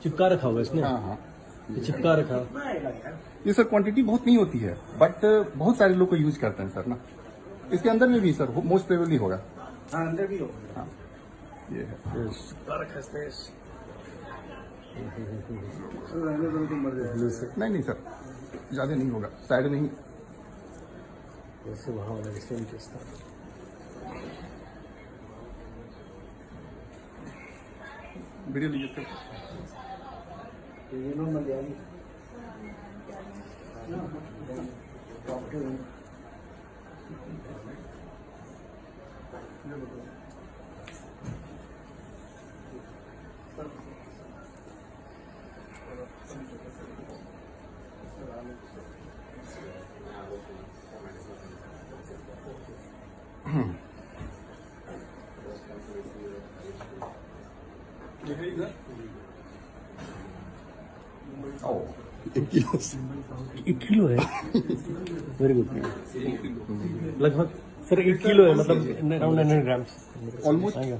चिपका रखा हुआ इसने। हाँ हाँ, ये चिपका रखा। ये सर क्वांटिटी बहुत नहीं होती है, बट बहुत सारे लोग को यूज करते हैं सर ना। इसके अंदर में भी सर मोस्ट प्रोबेबली होगा। हाँ, अंदर भी होगा। हाँ, ये है। चिपका रखा इसने। नहीं नहीं सर, ज्यादा नहीं होगा, साइड में ही। वैसे वहाँ वाला सेम केस था। वीडियो लीजिए सर। ये नो मलयाली डॉक्टर ओ, 1 किलो है। Very good. लगभग सर 1 किलो है, मतलब अराउंड 100 ग्राम्स ऑलमोस्ट आएगा।